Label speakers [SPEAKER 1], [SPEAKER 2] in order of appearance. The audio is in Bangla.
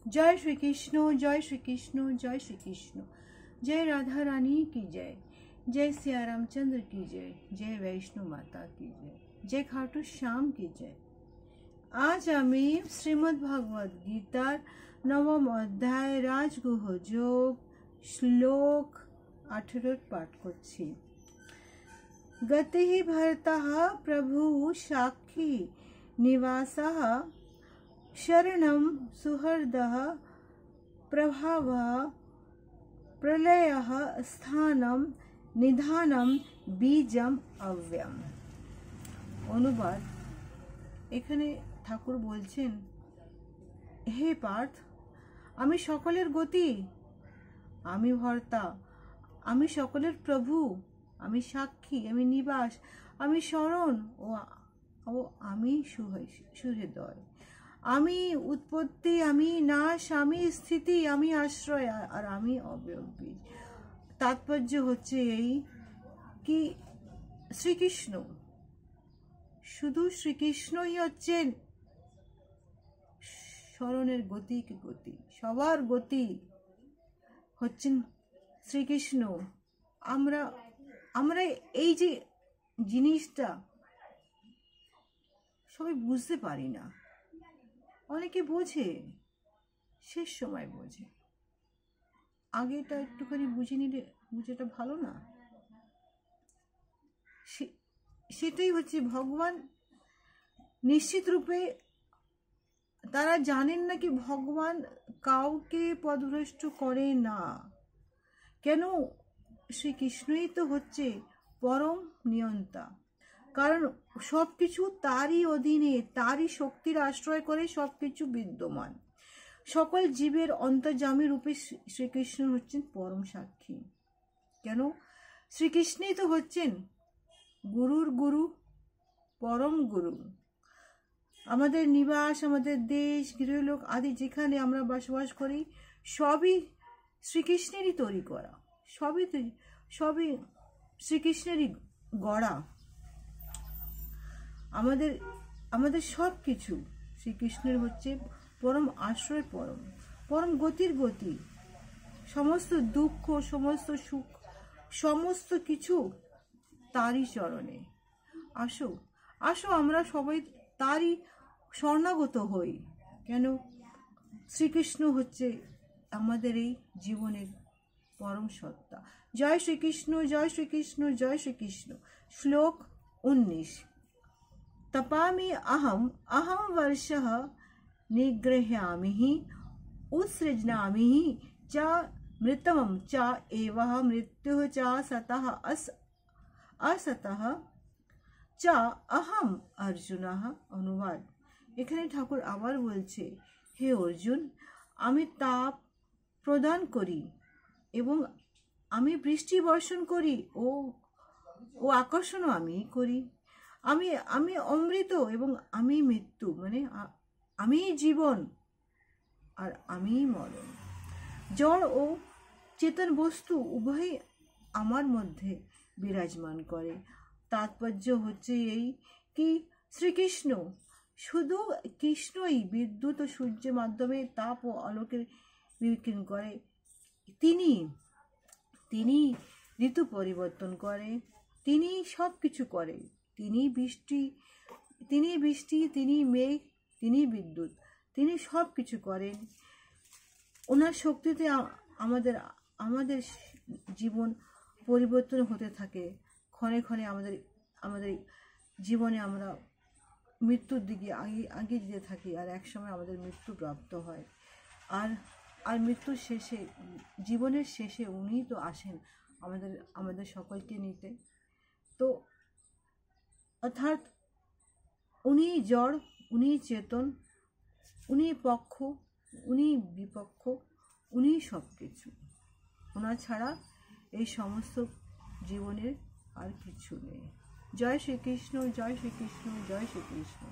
[SPEAKER 1] जय श्री कृष्ण, जय श्री कृष्ण, जय श्री कृष्ण। जय राधा रानी की जय, जय सिया रामचंद्र की जय, जय वैष्णो माता की जय, जय खाटू श्याम की जय। आज आमी श्रीमद् भगवद गीतार नवम अध्याय राजगुह जोग श्लोक 18 पाठ करछि। गतिः भरतः प्रभु साक्षी निवासः शरणं सुहृदः प्रभावः प्रलयः स्थानं निधानं बीजम अव्ययम। অনুবাদ। এখানে ঠাকুর বলছেন, হে পার্থ, আমি সকলের গতি, আমি ভর্তা, আমি সকলের প্রভু, আমি সাক্ষী, আমি নিবাস, আমি শরণ ও আমি সুহৃদয়, আমি উৎপত্তি, আমি নাশ, আমি স্থিতি, আমি আশ্রয় আর আমি অবয়বী। তাৎপর্য হচ্ছে এই কি শ্রীকৃষ্ণ, শুধু শ্রীকৃষ্ণই হচ্ছেন শরণের গতি, সবার গতি হচ্ছেন শ্রীকৃষ্ণ। আমরা এই যে জিনিসটা সবাই বুঝতে পারি না, অনেকে বোঝে, শেষ সময় বোঝে, আগেটা একটুখানি বুঝে নিলে বুঝেটা ভালো না। সেটাই হচ্ছে ভগবান নিশ্চিত রূপে তারা জানেন না কি ভগবান কাউকে পদভ্রষ্ট করে না। কেন? শ্রীকৃষ্ণই তো হচ্ছে পরম নিয়ন্তা, কারণ সবকিছু তারই অধীনে, তারই শক্তির আশ্রয় করে সবকিছু বিদ্যমান। সকল জীবের অন্তর্যামী রূপে শ্রীকৃষ্ণ হচ্ছেন পরম সাক্ষী। কেন? শ্রীকৃষ্ণই তো হচ্ছেন গুরুর গুরু, পরম গুরু। আমাদের নিবাস, আমাদের দেশ, গৃহলোক আদি যেখানে আমরা বসবাস করি সবই শ্রীকৃষ্ণেরই তৈরি করা, সবই শ্রীকৃষ্ণেরই গড়া। আমাদের সব কিছু শ্রীকৃষ্ণের হচ্ছে পরম আশ্রয়, পরম গতির গতি। সমস্ত দুঃখ, সমস্ত সুখ, সমস্ত কিছু তারই চরণে। আসো আমরা সবাই তারই শরণাগত হই। কেন? শ্রীকৃষ্ণ হচ্ছে আমাদের এই জীবনের পরম সত্তা। জয় শ্রীকৃষ্ণ, জয় শ্রীকৃষ্ণ, জয় শ্রীকৃষ্ণ। শ্লোক 19। तपामि अहम वर्षः निगृह्णामि उत्सृजामि च मृतमं च एवः मृत्युः च सतः असतः च अहम अर्जुनः। অনুবাদ। এখানে ঠাকুর আবার বলছে, হে অর্জুন, আমি তাপ প্রদান করি এবং আমি বৃষ্টি বর্ষণ করি ও আকর্ষণও আমি করি। আমি অমৃত এবং আমি মৃত্যু, মানে আমি জীবন আর আমি মরণ। জড় ও চেতন বস্তু উভয়ই আমার মধ্যে বিরাজমান করে। তাৎপর্য হচ্ছে এই কি শ্রীকৃষ্ণ, শুধু কৃষ্ণই বিদ্যুৎ ও সূর্যের মাধ্যমে তাপ ও আলোকের বিকিরণ করে। তিনি ঋতু পরিবর্তন করে, তিনি সব কিছু করে। তিনি বৃষ্টি, তিনি মেঘ, তিনি বিদ্যুৎ, তিনি সব কিছু করেন। ওনার শক্তিতে আমাদের জীবন পরিবর্তন হতে থাকে। ক্ষণে ক্ষণে আমাদের জীবনে আমরা মৃত্যুর দিকে আগে যেতে থাকি, আর একসময় আমাদের মৃত্যু প্রাপ্ত হয়। আর মৃত্যুর শেষে, জীবনের শেষে উনিই তো আসেন আমাদের সকলকে নিতে। তো অর্থাৎ উনি জড়, উনি চেতন, উনি পক্ষ, উনি বিপক্ষ, উনি সব কিছু। ওনার ছাড়া এই সমস্ত জীবনের আর কিছু নেই। জয় শ্রীকৃষ্ণ, জয় শ্রীকৃষ্ণ, জয় শ্রীকৃষ্ণ।